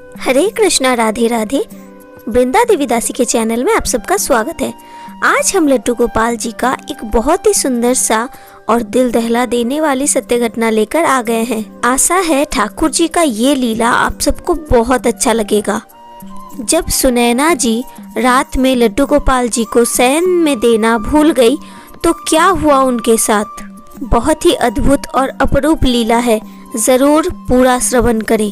हरे कृष्णा, राधे राधे। वृंदा देवी दासी के चैनल में आप सबका स्वागत है। आज हम लड्डू गोपाल जी का एक बहुत ही सुंदर सा और दिल दहला देने वाली सत्य घटना लेकर आ गए हैं। आशा है ठाकुर जी का ये लीला आप सबको बहुत अच्छा लगेगा। जब सुनैना जी रात में लड्डू गोपाल जी को शयन में देना भूल गई तो क्या हुआ उनके साथ, बहुत ही अद्भुत और अपरूप लीला है। ज़रूर पूरा श्रवण करें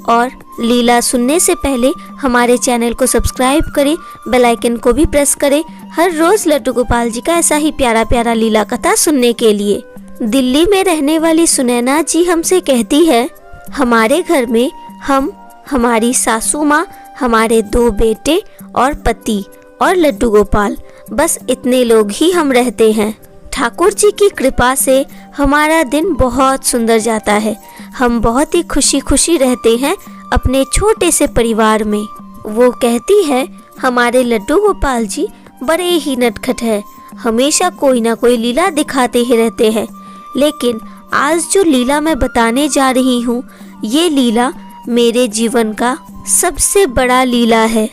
और लीला सुनने से पहले हमारे चैनल को सब्सक्राइब करें, बेल आइकन को भी प्रेस करें हर रोज़ लड्डू गोपाल जी का ऐसा ही प्यारा प्यारा लीला कथा सुनने के लिए। दिल्ली में रहने वाली सुनैना जी हमसे कहती है, हमारे घर में हम, हमारी सासू माँ, हमारे 2 बेटे और पति और लड्डू गोपाल, बस इतने लोग ही हम रहते हैं। ठाकुर जी की कृपा से हमारा दिन बहुत सुंदर जाता है। हम बहुत ही खुशी खुशी रहते हैं अपने छोटे से परिवार में। वो कहती है, हमारे लड्डू गोपाल जी बड़े ही नटखट है, हमेशा कोई ना कोई लीला दिखाते ही रहते हैं। लेकिन आज जो लीला मैं बताने जा रही हूँ, ये लीला मेरे जीवन का सबसे बड़ा लीला है।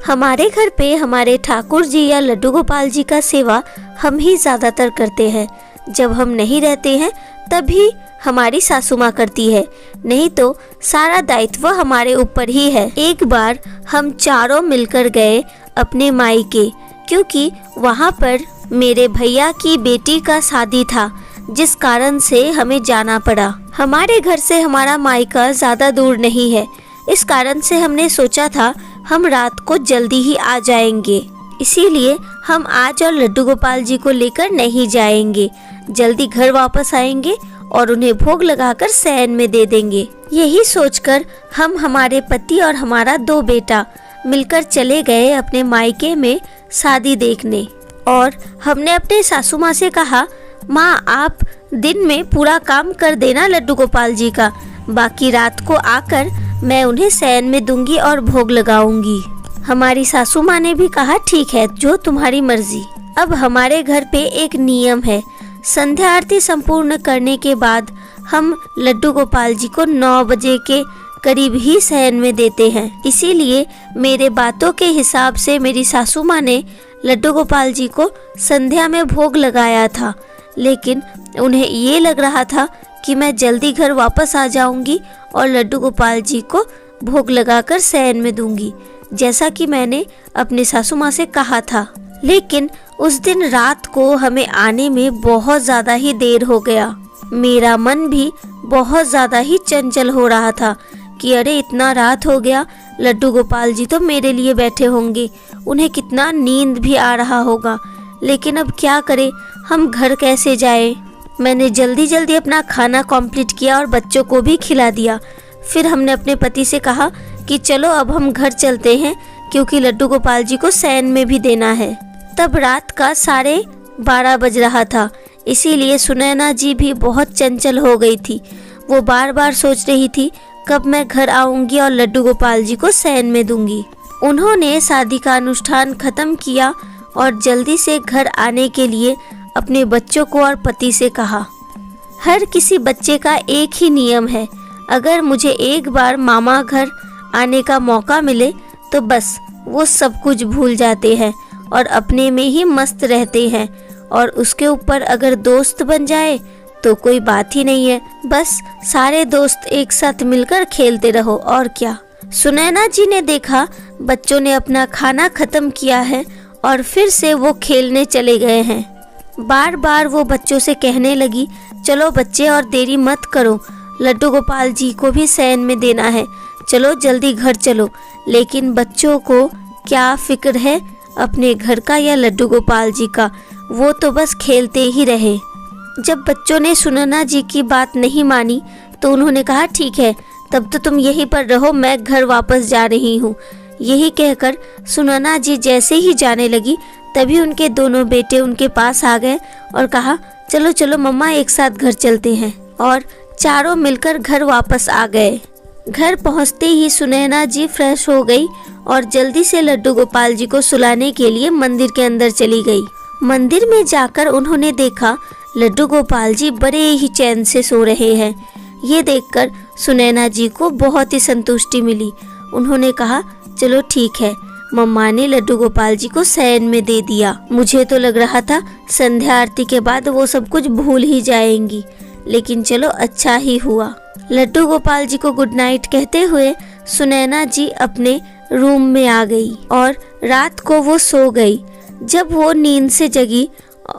हमारे घर पे हमारे ठाकुर जी या लड्डू गोपाल जी का सेवा हम ही ज़्यादातर करते हैं। जब हम नहीं रहते हैं तभी हमारी सासू माँ करती है, नहीं तो सारा दायित्व हमारे ऊपर ही है। एक बार हम चारों मिलकर गए अपने मायके, क्योंकि वहाँ पर मेरे भैया की बेटी का शादी था, जिस कारण से हमें जाना पड़ा। हमारे घर से हमारा मायका ज़्यादा दूर नहीं है, इस कारण से हमने सोचा था हम रात को जल्दी ही आ जाएंगे। इसीलिए हम आज और लड्डू गोपाल जी को लेकर नहीं जाएंगे, जल्दी घर वापस आएंगे और उन्हें भोग लगाकर शयन में दे देंगे। यही सोचकर हम, हमारे पति और हमारा 2 बेटा मिलकर चले गए अपने मायके में शादी देखने। और हमने अपने सासू माँ से कहा, माँ आप दिन में पूरा काम कर देना लड्डू गोपाल जी का, बाकी रात को आकर मैं उन्हें शयन में दूंगी और भोग लगाऊंगी। हमारी सासू माँ ने भी कहा, ठीक है, जो तुम्हारी मर्जी। अब हमारे घर पे एक नियम है, संध्या आरती संपूर्ण करने के बाद हम लड्डू गोपाल जी को 9 बजे के करीब ही शयन में देते हैं। इसीलिए मेरे बातों के हिसाब से मेरी सासू माँ ने लड्डू गोपाल जी को संध्या में भोग लगाया था, लेकिन उन्हें ये लग रहा था कि मैं जल्दी घर वापस आ जाऊंगी और लड्डू गोपाल जी को भोग लगाकर शयन में दूंगी, जैसा कि मैंने अपने सासू माँ से कहा था। लेकिन उस दिन रात को हमें आने में बहुत ज़्यादा ही देर हो गया। मेरा मन भी बहुत ज़्यादा ही चंचल हो रहा था कि अरे इतना रात हो गया, लड्डू गोपाल जी तो मेरे लिए बैठे होंगे, उन्हें कितना नींद भी आ रहा होगा। लेकिन अब क्या करें, हम घर कैसे जाए। मैंने जल्दी जल्दी अपना खाना कंप्लीट किया और बच्चों को भी खिला दिया। फिर हमने अपने पति से कहा कि चलो अब हम घर चलते हैं, क्योंकि लड्डू गोपाल जी को शयन में भी देना है। तब रात का 12:30 बज रहा था, इसीलिए सुनैना जी भी बहुत चंचल हो गई थी। वो बार बार सोच रही थी कब मैं घर आऊंगी और लड्डू गोपाल जी को शयन में दूंगी। उन्होंने शादी का अनुष्ठान खत्म किया और जल्दी से घर आने के लिए अपने बच्चों को और पति से कहा। हर किसी बच्चे का एक ही नियम है, अगर मुझे एक बार मामा घर आने का मौका मिले तो बस वो सब कुछ भूल जाते हैं और अपने में ही मस्त रहते हैं, और उसके ऊपर अगर दोस्त बन जाए तो कोई बात ही नहीं है, बस सारे दोस्त एक साथ मिलकर खेलते रहो और क्या। सुनैना जी ने देखा बच्चों ने अपना खाना खत्म किया है और फिर से वो खेलने चले गए हैं। बार बार वो बच्चों से कहने लगी, चलो बच्चे और देरी मत करो, लड्डू गोपाल जी को भी शयन में देना है, चलो जल्दी घर चलो। लेकिन बच्चों को क्या फिक्र है अपने घर का या लड्डू गोपाल जी का, वो तो बस खेलते ही रहे। जब बच्चों ने सुनैना जी की बात नहीं मानी तो उन्होंने कहा, ठीक है, तब तो तुम यहीं पर रहो, मैं घर वापस जा रही हूँ। यही कहकर सुनैना जी जैसे ही जाने लगी तभी उनके दोनों बेटे उनके पास आ गए और कहा, चलो चलो मम्मा एक साथ घर चलते हैं। और चारों मिलकर घर वापस आ गए। घर पहुंचते ही सुनैना जी फ्रेश हो गई और जल्दी से लड्डू गोपाल जी को सुलाने के लिए मंदिर के अंदर चली गई। मंदिर में जाकर उन्होंने देखा लड्डू गोपाल जी बड़े ही चैन से सो रहे हैं। ये देखकर सुनैना जी को बहुत ही संतुष्टि मिली। उन्होंने कहा, चलो ठीक है, मम्मा ने लड्डू गोपाल जी को शयन में दे दिया। मुझे तो लग रहा था संध्या आरती के बाद वो सब कुछ भूल ही जाएंगी, लेकिन चलो अच्छा ही हुआ। लड्डू गोपाल जी को गुड नाइट कहते हुए सुनैना जी अपने रूम में आ गई और रात को वो सो गई। जब वो नींद से जगी,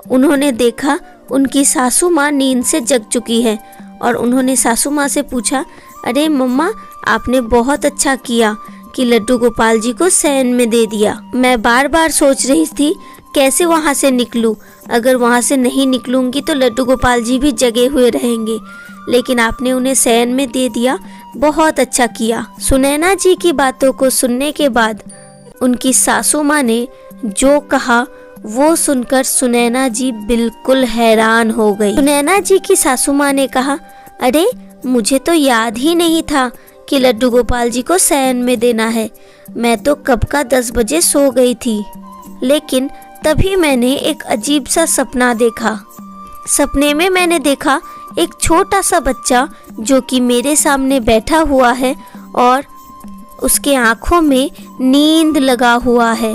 उन्होंने देखा उनकी सासू माँ नींद से जग चुकी है और उन्होंने सासू माँ से पूछा, अरे मम्मा, आपने बहुत अच्छा किया कि लड्डू गोपाल जी को शयन में दे दिया। मैं बार बार सोच रही थी कैसे वहाँ से निकलूं। अगर वहाँ से नहीं निकलूंगी तो लड्डू गोपाल जी भी जगे हुए रहेंगे, लेकिन आपने उन्हें शयन में दे दिया, बहुत अच्छा किया। सुनैना जी की बातों को सुनने के बाद उनकी सासू माँ ने जो कहा वो सुनकर सुनैना जी बिल्कुल हैरान हो गई। सुनैना जी की सासू माँ ने कहा, अरे मुझे तो याद ही नहीं था कि लड्डू गोपाल जी को शयन में देना है। मैं तो कब का 10 बजे सो गई थी। लेकिन तभी मैंने एक अजीब सा सपना देखा। सपने में मैंने देखा एक छोटा सा बच्चा जो कि मेरे सामने बैठा हुआ है और उसके आँखों में नींद लगा हुआ है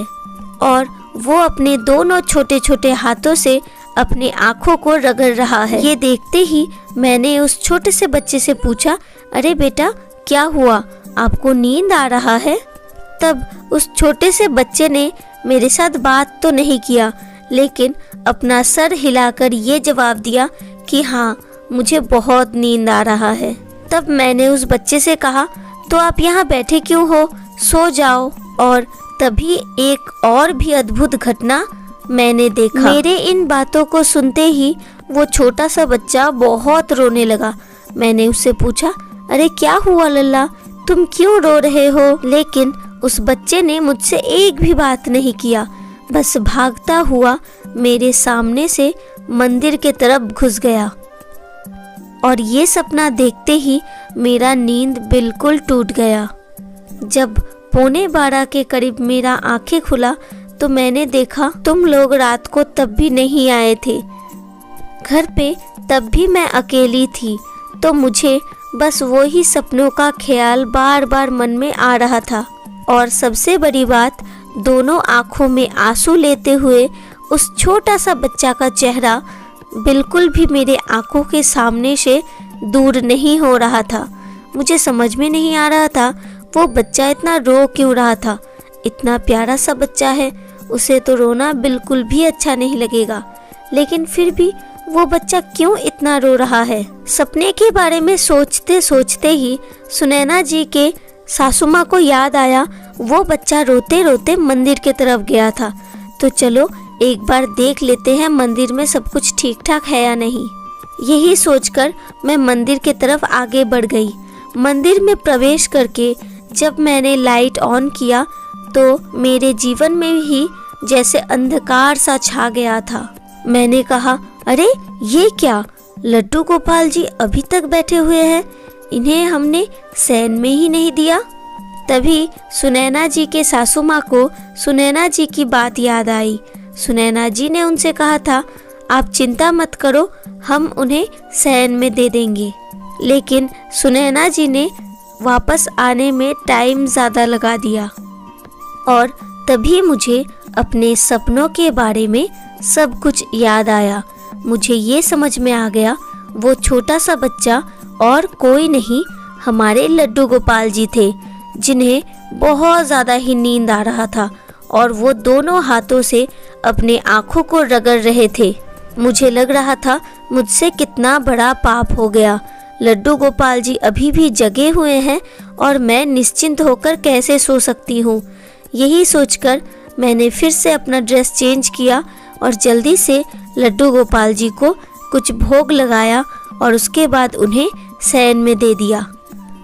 और वो अपने दोनों छोटे छोटे हाथों से अपनी आँखों को रगड़ रहा है। ये देखते ही मैंने उस छोटे से बच्चे से पूछा, अरे बेटा, क्या हुआ, आपको नींद आ रहा है? तब उस छोटे से बच्चे ने मेरे साथ बात तो नहीं किया, लेकिन अपना सर हिलाकर ये जवाब दिया कि हाँ, मुझे बहुत नींद आ रहा है। तब मैंने उस बच्चे से कहा, तो आप यहाँ बैठे क्यों हो, सो जाओ। और तभी एक और भी अद्भुत घटना मैंने देखा। मेरे इन बातों को सुनते ही वो छोटा सा बच्चा बहुत रोने लगा। मैंने उससे पूछा, अरे क्या हुआ लल्ला, तुम क्यों रो रहे हो? लेकिन उस बच्चे ने मुझसे एक भी बात नहीं किया, बस भागता हुआ मेरे सामने से मंदिर के तरफ घुस गया। और ये सपना देखते ही मेरा नींद बिल्कुल टूट गया। जब 11:15 के करीब मेरा आंखें खुला तो मैंने देखा तुम लोग रात को तब भी नहीं आए थे घर पे। तब भी मैं अकेली थी, तो मुझे बस वो ही सपनों का ख्याल बार बार मन में आ रहा था। और सबसे बड़ी बात, दोनों आंखों में आंसू लेते हुए उस छोटा सा बच्चा का चेहरा बिल्कुल भी मेरे आंखों के सामने से दूर नहीं हो रहा था। मुझे समझ में नहीं आ रहा था वो बच्चा इतना रो क्यों रहा था। इतना प्यारा सा बच्चा है, उसे तो रोना बिल्कुल भी अच्छा नहीं लगेगा, लेकिन फिर भी वो बच्चा क्यों इतना रो रहा है। सपने के बारे में सोचते सोचते ही सुनैना जी के सासू माँ को याद आया वो बच्चा रोते रोते मंदिर के तरफ गया था, तो चलो एक बार देख लेते हैं मंदिर में सब कुछ ठीक ठाक है या नहीं। यही सोचकर मैं मंदिर के तरफ आगे बढ़ गई। मंदिर में प्रवेश करके जब मैंने लाइट ऑन किया तो मेरे जीवन में ही जैसे अंधकार सा छा गया था। मैंने कहा, अरे ये क्या, लड्डू गोपाल जी अभी तक बैठे हुए हैं, इन्हें हमने शयन में ही नहीं दिया। तभी सुनैना जी के सासू माँ को सुनैना जी की बात याद आई। सुनैना जी ने उनसे कहा था, आप चिंता मत करो, हम उन्हें शयन में दे देंगे। लेकिन सुनैना जी ने वापस आने में टाइम ज़्यादा लगा दिया और तभी मुझे अपने सपनों के बारे में सब कुछ याद आया। मुझे ये समझ में आ गया वो छोटा सा बच्चा और कोई नहीं, हमारे लड्डू गोपाल जी थे, जिन्हें बहुत ज़्यादा ही नींद आ रहा था और वो दोनों हाथों से अपने आँखों को रगड़ रहे थे। मुझे लग रहा था मुझसे कितना बड़ा पाप हो गया। लड्डू गोपाल जी अभी भी जगे हुए हैं और मैं निश्चिंत होकर कैसे सो सकती हूँ। यही सोचकर मैंने फिर से अपना ड्रेस चेंज किया और जल्दी से लड्डू गोपाल जी को कुछ भोग लगाया और उसके बाद उन्हें शयन में दे दिया।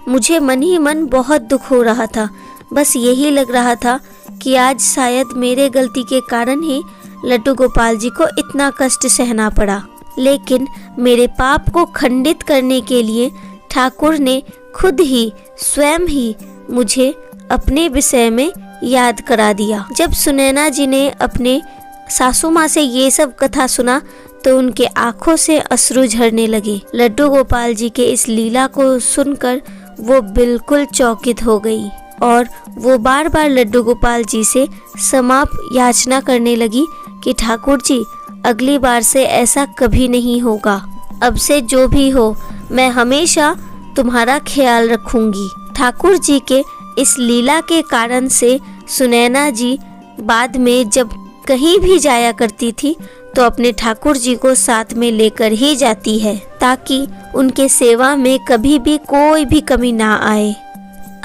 मुझे मन ही मन बहुत दुख हो रहा था। बस यही लग रहा था कि आज शायद मेरे गलती के कारण ही लड्डू गोपाल जी को इतना कष्ट सहना पड़ा। लेकिन मेरे पाप को खंडित करने के लिए ठाकुर ने खुद ही स्वयं ही मुझे अपने विषय में याद करा दिया। जब सुनैना जी ने अपने सासू माँ से ये सब कथा सुना तो उनके आंखों से अश्रु झरने लगे। लड्डू गोपाल जी के इस लीला को सुनकर वो बिल्कुल चौकित हो गई और वो बार बार लड्डू गोपाल जी से समाप याचना करने लगी कि ठाकुर जी, अगली बार से ऐसा कभी नहीं होगा। अब से जो भी हो मैं हमेशा तुम्हारा ख्याल रखूंगी। ठाकुर जी के इस लीला के कारण से सुनैना जी बाद में जब कहीं भी जाया करती थी तो अपने ठाकुर जी को साथ में लेकर ही जाती है, ताकि उनके सेवा में कभी भी कोई भी कमी ना आए।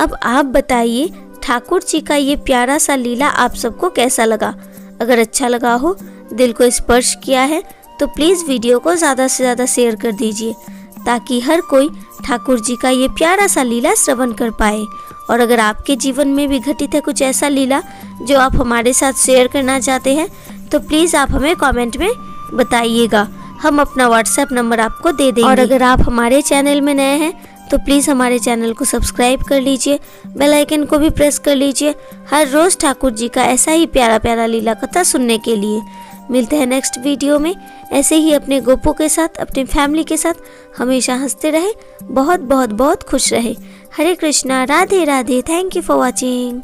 अब आप बताइए, ठाकुर जी का ये प्यारा सा लीला आप सबको कैसा लगा? अगर अच्छा लगा हो, दिल को स्पर्श किया है, तो प्लीज़ वीडियो को ज़्यादा से ज़्यादा शेयर कर दीजिए, ताकि हर कोई ठाकुर जी का ये प्यारा सा लीला श्रवण कर पाए। और अगर आपके जीवन में भी घटित है कुछ ऐसा लीला जो आप हमारे साथ शेयर करना चाहते हैं, तो प्लीज़ आप हमें कमेंट में बताइएगा। हम अपना व्हाट्सएप नंबर आपको दे देंगे। और अगर आप हमारे चैनल में नए हैं तो प्लीज़ हमारे चैनल को सब्सक्राइब कर लीजिए, बेल आइकन को भी प्रेस कर लीजिए हर रोज़ ठाकुर जी का ऐसा ही प्यारा प्यारा लीला कथा सुनने के लिए। मिलते हैं नेक्स्ट वीडियो में। ऐसे ही अपने गोपू के साथ, अपनी फैमिली के साथ हमेशा हंसते रहे, बहुत बहुत बहुत खुश रहे। Hare Krishna, Radhe Radhe. Thank you for watching.